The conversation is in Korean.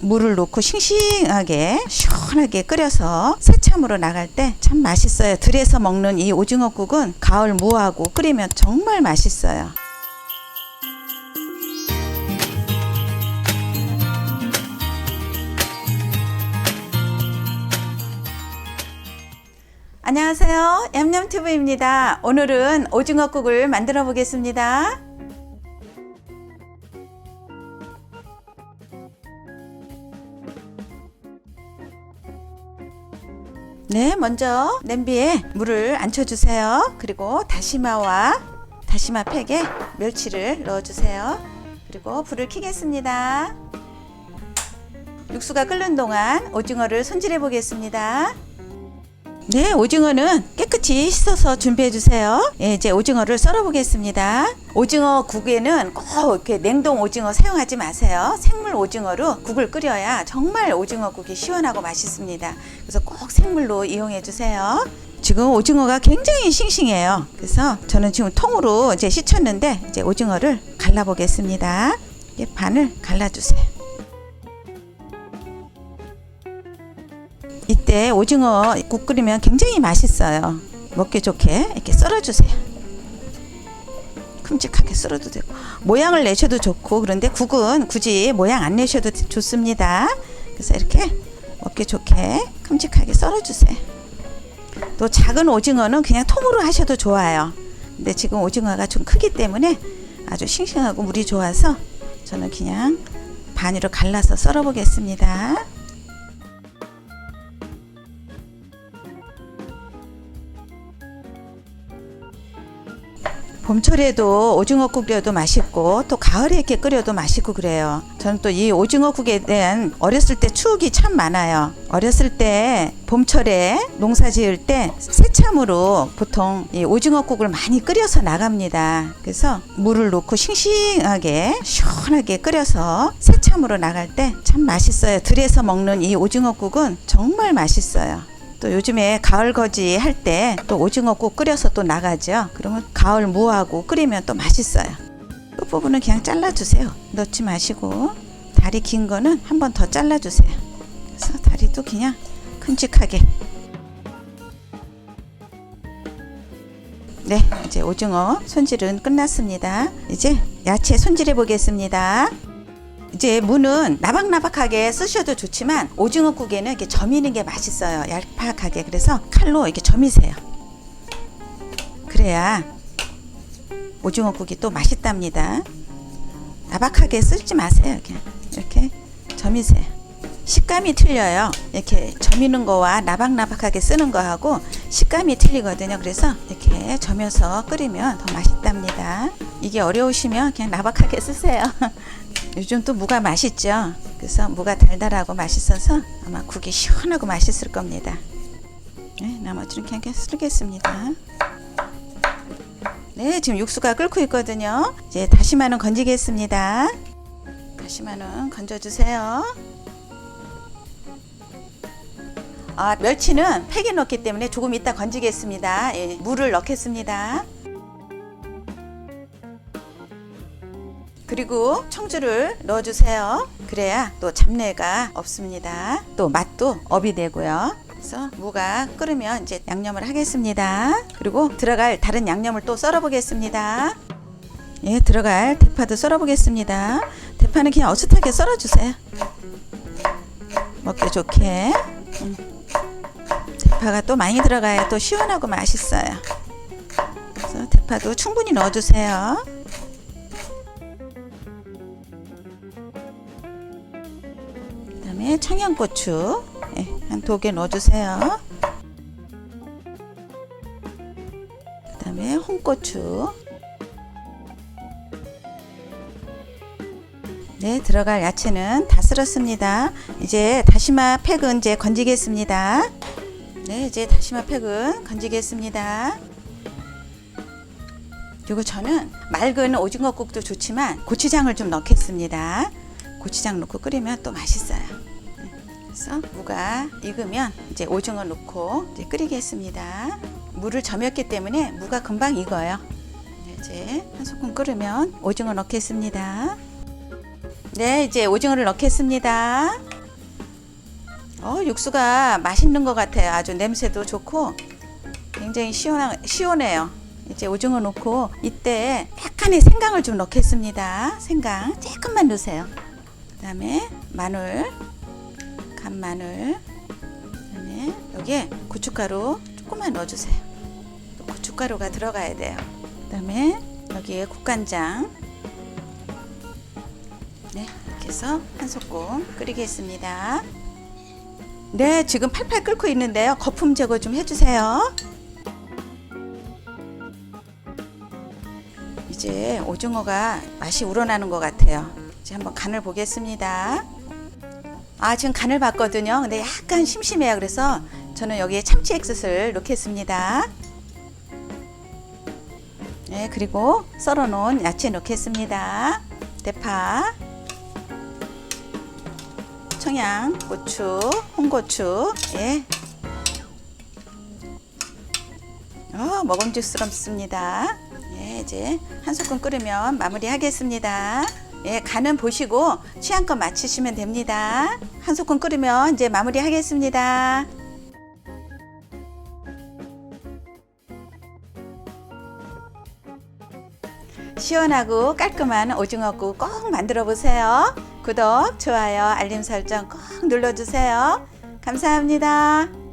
물을 넣고 싱싱하게 시원하게 끓여서 새참으로 나갈 때 참 맛있어요. 들에서 먹는 이 오징어국은 가을 무하고 끓이면 정말 맛있어요. 안녕하세요. 얌얌튜브입니다. 오늘은 오징어국을 만들어 보겠습니다. 네, 먼저 냄비에 물을 앉혀주세요. 그리고 다시마와 다시마 팩에 멸치를 넣어주세요. 그리고 불을 켜겠습니다. 육수가 끓는 동안 오징어를 손질해 보겠습니다. 네, 오징어는 깨끗이 씻어서 준비해 주세요. 예, 이제 오징어를 썰어 보겠습니다. 오징어 국에는 꼭 이렇게 냉동 오징어 사용하지 마세요. 생물 오징어로 국을 끓여야 정말 오징어 국이 시원하고 맛있습니다. 그래서 꼭 생물로 이용해 주세요. 지금 오징어가 굉장히 싱싱해요. 그래서 저는 지금 통으로 이제 씻었는데 이제 오징어를 갈라 보겠습니다. 반을 갈라 주세요. 이때 오징어 국 끓이면 굉장히 맛있어요. 먹기 좋게 이렇게 썰어주세요. 큼직하게 썰어도 되고 모양을 내셔도 좋고, 그런데 국은 굳이 모양 안 내셔도 좋습니다. 그래서 이렇게 먹기 좋게 큼직하게 썰어주세요. 또 작은 오징어는 그냥 통으로 하셔도 좋아요. 근데 지금 오징어가 좀 크기 때문에 아주 싱싱하고 물이 좋아서 저는 그냥 반으로 갈라서 썰어 보겠습니다. 봄철에도 오징어국 끓여도 맛있고 또 가을에 이렇게 끓여도 맛있고 그래요. 저는 또 이 오징어국에 대한 어렸을 때 추억이 참 많아요. 어렸을 때 봄철에 농사 지을 때 새참으로 보통 이 오징어국을 많이 끓여서 나갑니다. 그래서 물을 넣고 싱싱하게 시원하게 끓여서 새참으로 나갈 때 참 맛있어요. 들에서 먹는 이 오징어국은 정말 맛있어요. 또 요즘에 가을 거지 할 때 또 오징어국 끓여서 또 나가죠. 그러면 가을 무하고 끓이면 또 맛있어요. 끝부분은 그냥 잘라주세요. 넣지 마시고 다리 긴 거는 한 번 더 잘라주세요. 그래서 다리도 그냥 큼직하게. 네, 이제 오징어 손질은 끝났습니다. 이제 야채 손질해 보겠습니다. 이제 무는 나박나박하게 쓰셔도 좋지만 오징어국에는 이렇게 점이는 게 맛있어요. 얄팍하게. 그래서 칼로 이렇게 점이세요. 그래야 오징어국이 또 맛있답니다. 나박하게 쓰지 마세요. 이렇게 점이세요. 식감이 틀려요. 이렇게 점이는 거와 나박나박하게 쓰는 거하고 식감이 틀리거든요. 그래서 이렇게 점여서 끓이면 더 맛있답니다. 이게 어려우시면 그냥 나박하게 쓰세요. 요즘 또 무가 맛있죠. 그래서 무가 달달하고 맛있어서 아마 국이 시원하고 맛있을 겁니다. 네, 나머지는 그냥 쓰겠습니다. 네, 지금 육수가 끓고 있거든요. 이제 다시마는 건지겠습니다. 다시마는 건져주세요. 멸치는 팩에 넣기 때문에 조금 이따 건지겠습니다. 예, 물을 넣겠습니다. 그리고 청주를 넣어주세요. 그래야 또 잡내가 없습니다. 또 맛도 업이 되고요. 그래서 무가 끓으면 이제 양념을 하겠습니다. 그리고 들어갈 다른 양념을 또 썰어 보겠습니다. 예, 들어갈 대파도 썰어 보겠습니다. 대파는 그냥 어슷하게 썰어 주세요. 먹기 좋게. 대파가 또 많이 들어가야 또 시원하고 맛있어요. 그래서 대파도 충분히 넣어 주세요. 그다음에 청양고추 한 2개 넣어주세요. 그다음에 홍고추. 네, 들어갈 야채는 다 썰었습니다. 이제 다시마 팩은 이제 건지겠습니다. 네, 이제 다시마 팩은 건지겠습니다. 그리고 저는 맑은 오징어국도 좋지만 고추장을 좀 넣겠습니다. 고추장 넣고 끓이면 또 맛있어요. 그래서 무가 익으면 이제 오징어 넣고 이제 끓이겠습니다. 물을 저몄기 때문에 무가 금방 익어요. 이제 한 소끔 끓으면 오징어 넣겠습니다. 네, 이제 오징어를 넣겠습니다. 육수가 맛있는 것 같아요. 아주 냄새도 좋고 굉장히 시원해요. 이제 오징어 넣고 이때 약간의 생강을 좀 넣겠습니다. 생강 조금만 넣으세요. 그다음에 마늘, 간마늘, 그다음에 여기에 고춧가루 조금만 넣어주세요. 또 고춧가루가 들어가야 돼요. 그다음에 여기에 국간장, 네, 이렇게 해서 한 소끔 끓이겠습니다. 네, 지금 팔팔 끓고 있는데요. 거품 제거 좀 해주세요. 이제 오징어가 맛이 우러나는 것 같아요. 이제 한번 간을 보겠습니다. 지금 간을 봤거든요. 근데 약간 심심해요. 그래서 저는 여기에 참치 액젓을 넣겠습니다. 네, 그리고 썰어 놓은 야채 넣겠습니다. 대파, 청양, 고추, 홍고추, 예. 먹음직스럽습니다. 예, 이제 한 소끔 끓으면 마무리하겠습니다. 예, 간은 보시고 취향껏 맞추시면 됩니다. 한 소끔 끓으면 이제 마무리하겠습니다. 시원하고 깔끔한 오징어국 꼭 만들어 보세요. 구독, 좋아요, 알림 설정 꼭 눌러주세요. 감사합니다.